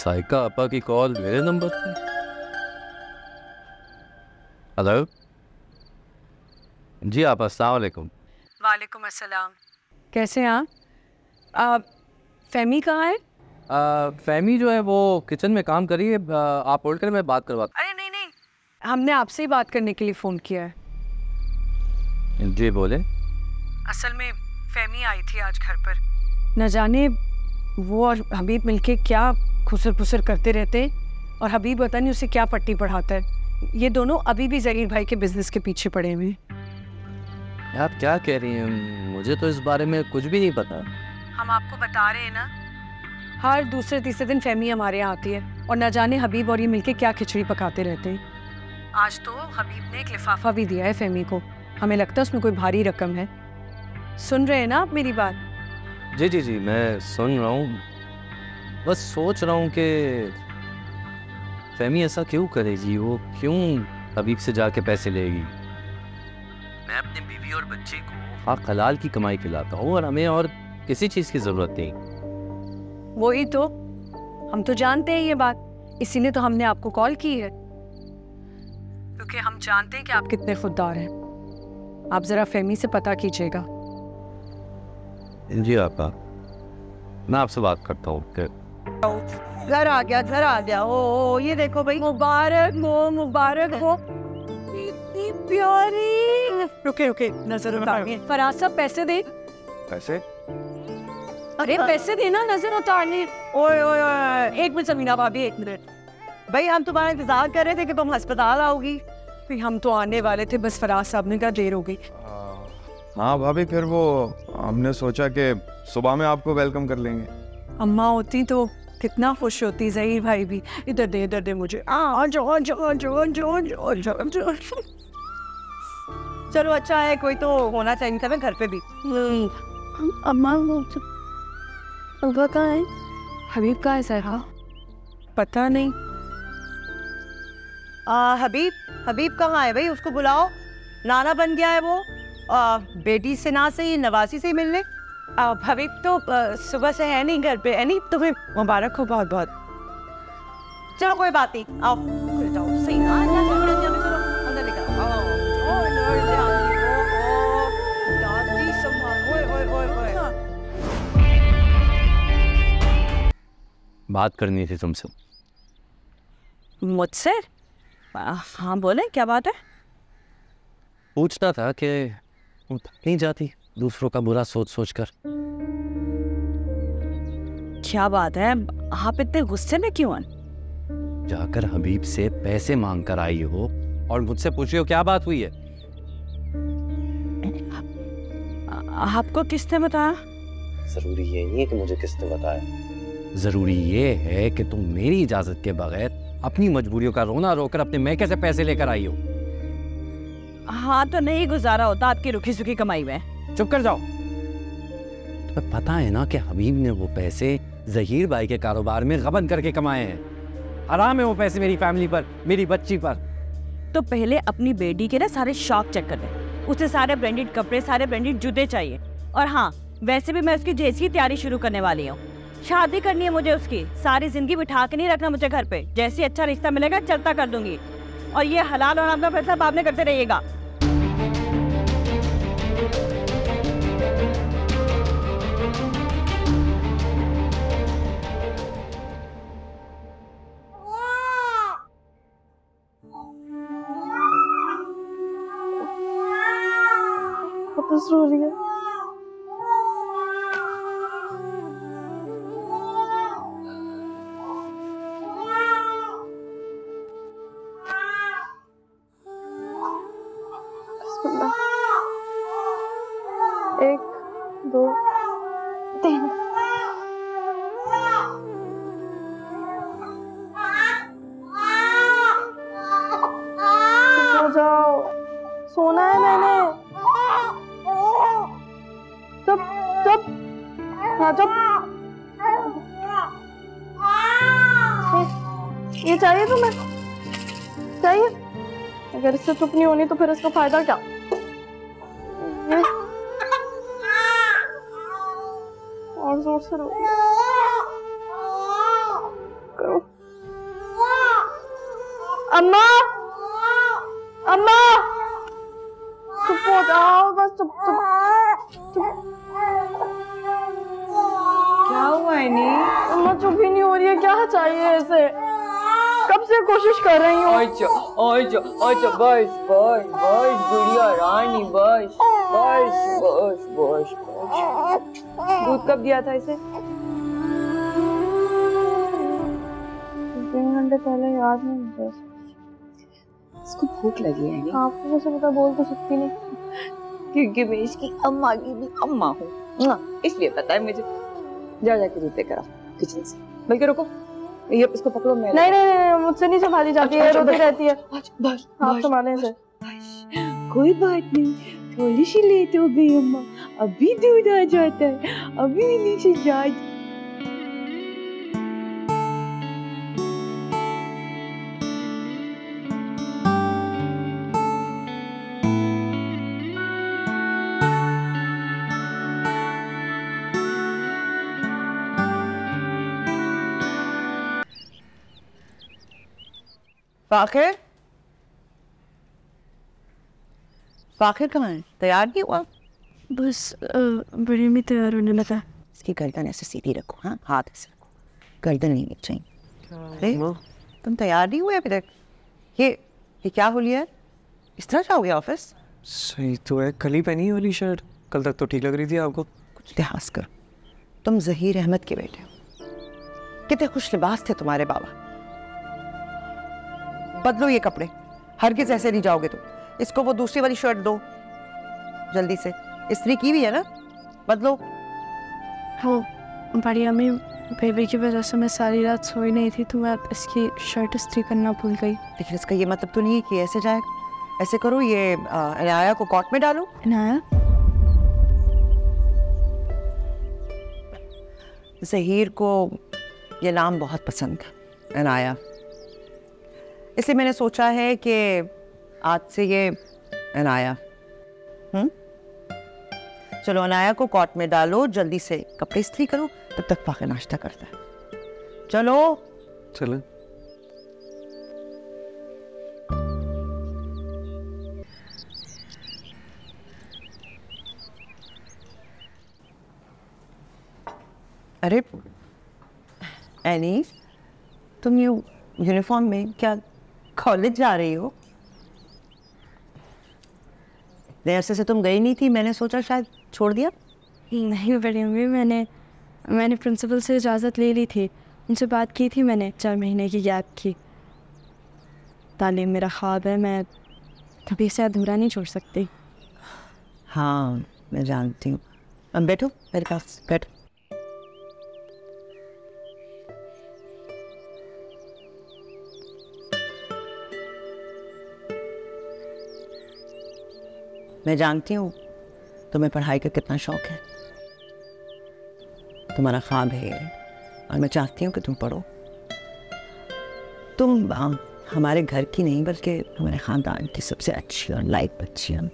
साइका आपा की कॉल मेरे नंबर पे। हेलो जी आपा, अस्सलाम वालेकुम। वालेकुम अस्सलाम। कैसे हैं आप? फहमी कहाँ है? फहमी जो है वो किचन में काम कर रही है। आप होल्ड करें, मैं बात करवाता अरे नहीं नहीं, हमने आपसे ही बात करने के लिए फ़ोन किया है। हूँ। जी बोले। असल में फहमी आई थी आज घर पर। न जाने वो और हबीब मिलके क्या खुसर फुसर करते रहते हैं, और हबीब पता नहीं उसे क्या पट्टी पढ़ाता है। ये दोनों अभी भी जहीर भाई के बिजनेस के पीछे पड़े हुए हैं। आप क्या कह रही हैं? मुझे तो इस बारे में कुछ भी नहीं पता। हम आपको बता रहे हैं ना, हर दूसरे तीसरे दिन फहमी हमारे यहाँ आती है और न जाने हबीब और ये मिलके क्या खिचड़ी पकाते रहते हैं। आज तो हबीब ने एक लिफाफा भी दिया है फहमी को। हमें लगता है उसमें कोई भारी रकम है। सुन रहे हैं ना आप मेरी बात? जी जी जी, मैं सुन रहा हूँ। बस सोच रहा हूँ कि फहमी ऐसा क्यों करेगी, वो क्यों हबीब से जाके पैसे लेगी। मैं अपनी बीवी और बच्चे को हक हलाल की कमाई खिलाता हूँ और हमें और किसी चीज़ की ज़रूरत नहीं। वही तो, हम तो जानते हैं ये बात, इसीलिए तो हमने आपको कॉल की है, क्योंकि हम जानते हैं कि आप कितने खुददार हैं। आप जरा फहमी से पता कीजिएगा। जी आपा, मैं आपसे बात करता हूँ। घर आ गया, घर आ गया। ओ ये देखो भाई, मुबारक हो, मुबारक हो। इतनी प्यारी। रुके रुके, नजर उतारनी है। फराज साहब पैसे दे। पैसे? अरे पैसे देना, नजर उतारनी। ओए ओए ओए, एक मिनट समीना भाभी, एक मिनट। भाई हम तुम्हारा इंतजार कर रहे थे कि तुम अस्पताल आओगी। फिर हम तो आने वाले थे, बस फराज साहब ने कहा देर हो गई। हाँ भाभी, फिर वो हमने सोचा कि सुबह में आपको वेलकम कर लेंगे। अम्मा होती तो कितना खुश होती, जहीर भाई भी। इधर दे मुझे। जो चलो अच्छा है, कोई तो होना चाहिए था मैं घर पे भी। अम्मा अब्बा कहाँ है? हबीब कहाँ है सर? पता नहीं। हबीब कहाँ है भाई? उसको बुलाओ, नाना बन गया है वो। बेटी से ना सही, नवासी से ही मिलने। हबीब तो सुबह से है नहीं घर पे। है नहीं, तुम्हें मुबारक हो बहुत बहुत। चलो कोई बात नहीं, आओ जाओ। सही अंदर लेकर बात करनी थी तुमसे। मुझसे? हाँ बोले, क्या बात है? पूछना था कि तुम थक नहीं जाती दूसरों का बुरा सोच सोच कर? क्या बात है, आप इतने गुस्से में क्यों हैं? जाकर हबीब से पैसे मांग कर आई हो और मुझसे पूछ रही हो क्या बात हुई है? आपको किसने बताया? जरूरी ये नहीं है कि मुझे किसने बताया, जरूरी ये है कि तुम मेरी इजाजत के बगैर अपनी मजबूरियों का रोना रोकर अपने मैके से पैसे लेकर आई हो। हाँ तो नहीं गुजारा होता आपकी रुखी सुखी कमाई में। चुप कर जाओ। तुम्हें पता है ना कि हबीब ने वो पैसे जहीर भाई के कारोबार में गबन करके कमाए हैं। हराम है वो पैसे मेरी फैमिली पर, मेरी बच्ची पर। तो पहले अपनी बेटी के ना सारे शौक चेक कर ले। उसे सारे ब्रांडेड कपड़े, सारे ब्रांडेड जूते चाहिए। और हाँ, वैसे भी मैं उसकी जेसी की तैयारी शुरू करने वाली हूँ। शादी करनी है मुझे उसकी। सारी जिंदगी बिठा के नहीं रखना मुझे घर पे। जैसे अच्छा रिश्ता मिलेगा चलता कर दूंगी। और ये हलाल और अपना पैसा बाद में करते रहिएगा। रो रही है। एक, दो, तीन। सो जाओ, सोना है मैंने। चुप चुप, हाँ चुप। ये चाहिए तुम्हें? चाहिए? अगर इससे चुप नहीं होनी तो फिर इसका फायदा क्या? ये और जोर से रो करो। अम्मा, अम्मा, चुप हो जाओ बस, चुप चुप चुप। क्या हुआ है नी? अम्मा चुप ही नहीं हो रही है, क्या चाहिए ऐसे? कब से कोशिश कर रही हूँ। अच्छा अच्छा अच्छा, बस बस बस गुड़िया रानी, बस बस बस बस बस। दूध कब दिया था इसे? 3 घंटे पहले, याद नहीं मुझे। इसको भूख लगी है नहीं? आपको कैसे पता? बोल तो सकती नहीं। क्योंकि मैं इसकी अम्मा की भी अम्मा हूँ, इसलिए पता है मुझे। जा जाके दूध लेकर आ किचन से। बल्कि रुको, ये इसको पकड़ो। मैं नहीं नहीं नहीं, मुझसे नहीं संभाली जाती है, रोती रहती है। बस आप संभालने से। कोई बात नहीं, थोड़ी सी लेट हो गई अम्मा, अभी दूध आ जाता है, अभी नीचे जा। फाखिर, फाखिर कहाँ है? तैयार नहीं हुआ? बस बड़े में तैयार होने लगा। इसकी गर्दन ऐसे सीधी रखो, हाँ, हाथ ऐसे रखो, गर्दन नहीं चाहिए। अरे तुम तैयार नहीं हुए अभी तक? ये क्या हुलिया है? इस तरह जाओगे ऑफिस? सही तो है, कल ही पहनी वाली शर्ट, कल तक तो ठीक लग रही थी आपको। कुछ लिहाज करो, तुम जहीर अहमद के बेटे हो, कितने खुश लिबास थे तुम्हारे बाबा। बदलो ये कपड़े, हरगिज ऐसे नहीं जाओगे तुम। इसको वो दूसरी वाली शर्ट दो जल्दी से, इस्त्री की भी है ना, बदलो। हाँ बड़ी अम्मी, बेबी की वजह से मैं सारी रात सोई नहीं थी, तो मैं इसकी शर्ट इस्त्री करना भूल गई। लेकिन इसका ये मतलब तो नहीं है कि ऐसे जाएगा। ऐसे करो, ये अनाया को कॉट में डालो। अनाया? ज़हीर को ये नाम बहुत पसंद है, अनाया, इसलिए मैंने सोचा है कि आज से ये अनाया। चलो अनाया को कॉट में डालो, जल्दी से कपड़े इस्त्री करो, तब तक फाखिर नाश्ता करता है। चलो चलो। अरे एनी, तुम ये यूनिफॉर्म में क्या कॉलेज जा रही हो? इतने अरसे से तुम गई नहीं थी, मैंने सोचा शायद छोड़ दिया। नहीं बड़ी अम्मी, मैंने प्रिंसिपल से इजाज़त ले ली थी, उनसे बात की थी मैंने, 4 महीने की गैप की। तालीम मेरा ख्वाब है, मैं कभी इसे अधूरा नहीं छोड़ सकती। हाँ मैं जानती हूँ। अब बैठो मेरे पास, बैठो। मैं जानती हूँ तुम्हें पढ़ाई का कितना शौक है, तुम्हारा ख्वाब है, और मैं चाहती हूँ कि तुम पढ़ो। तुम हमारे घर की नहीं बल्कि हमारे ख़ानदान की सबसे अच्छी और लाइक बच्ची हम,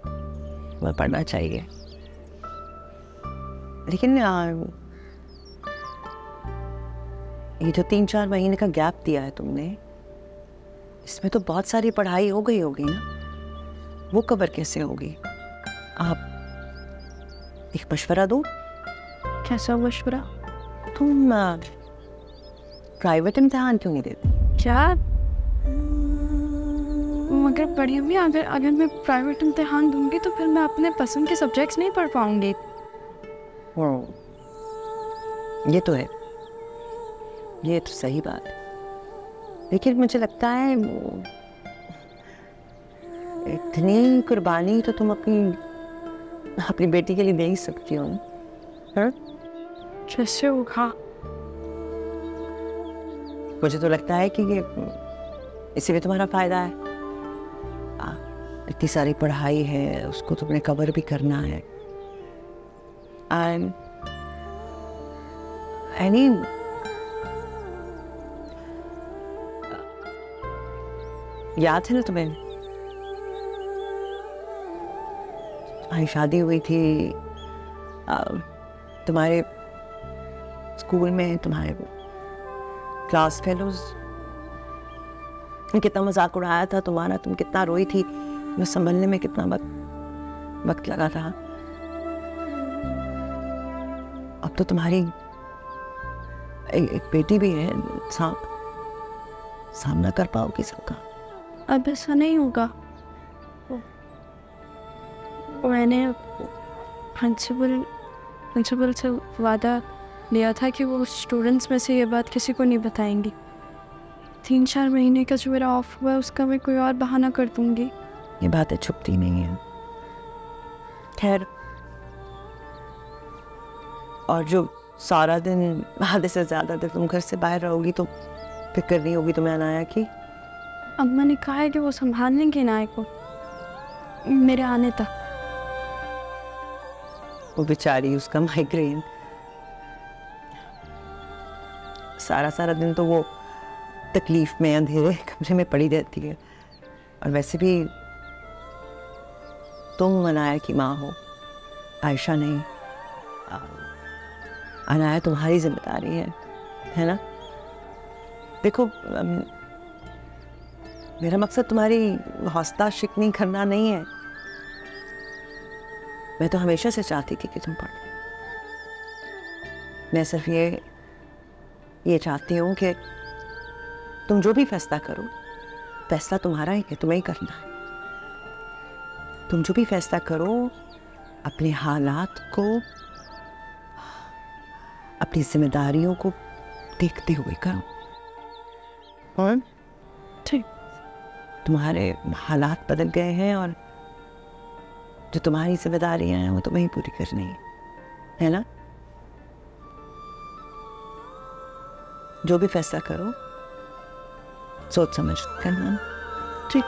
तुम्हें पढ़ना चाहिए। लेकिन ये जो 3-4 महीने का गैप दिया है तुमने, इसमें तो बहुत सारी पढ़ाई हो गई होगी ना, वो कवर कैसे होगी? आप एक मशवरा दो। कैसा मशवरा? तुम प्राइवेट इम्तिहान क्यों नहीं देते? क्या? मगर बड़ी अम्मी, अगर मैं प्राइवेट इम्तिहान दूंगी तो फिर मैं अपने पसंद के सब्जेक्ट्स नहीं पढ़ पाऊंगी। ये तो है, ये तो सही बात है, लेकिन मुझे लगता है इतनी कुर्बानी तो तुम अपनी बेटी के लिए दे ही सकती हो ना। जैसे होगा। मुझे तो लगता है कि ये इससे भी तुम्हारा फायदा है। इतनी सारी पढ़ाई है, उसको तुमने कवर भी करना है। एनी, याद है ना तुम्हें, तुम्हारी शादी हुई थी, तुम्हारे स्कूल में तुम्हारे क्लास फेलोज कितना मजाक उड़ाया था तुम्हारा, तुम कितना रोई थी, मैं संभलने में कितना वक्त लगा था। अब तो तुम्हारी एक बेटी भी है, सामना कर पाओगी सबका। अब ऐसा नहीं होगा। मैंने प्रिंसिपल से वादा लिया था कि वो स्टूडेंट्स में से ये बात किसी को नहीं बताएंगी। 3-4 महीने का जो मेरा ऑफ हुआ है उसका मैं कोई और बहाना कर दूंगी। ये बातें छुपती नहीं है। खैर, और जो सारा दिन आधे से ज्यादा देर तुम घर से बाहर रहोगी तो फिक्र नहीं होगी तुम्हें अनाया की। अम्मा ने कहा है कि वो संभाल लेंगे अनाया को मेरे आने तक। वो बेचारी, उसका माइग्रेन, सारा दिन तो वो तकलीफ में अंधेरे कमरे में पड़ी रहती है। और वैसे भी तुम अनाया की माँ हो, आयशा नहीं। अनाया तुम्हारी जिम्मेदारी है ना। देखो, मेरा मकसद तुम्हारी हौसला शिकनी करना नहीं है। मैं तो हमेशा से चाहती थी कि तुम पढ़ो। मैं सिर्फ ये चाहती हूँ कि तुम जो भी फैसला करो, फैसला तुम्हारा ही है, तुम्हें ही करना है। तुम जो भी फैसला करो अपने हालात को, अपनी जिम्मेदारियों को देखते हुए करो। और ठीक, तुम्हारे हालात बदल गए हैं और जो तुम्हारी जिम्मेदारियां हैं वो तुम्हें ही पूरी करनी है ना। जो भी फैसला करो सोच समझ करना। ठीक।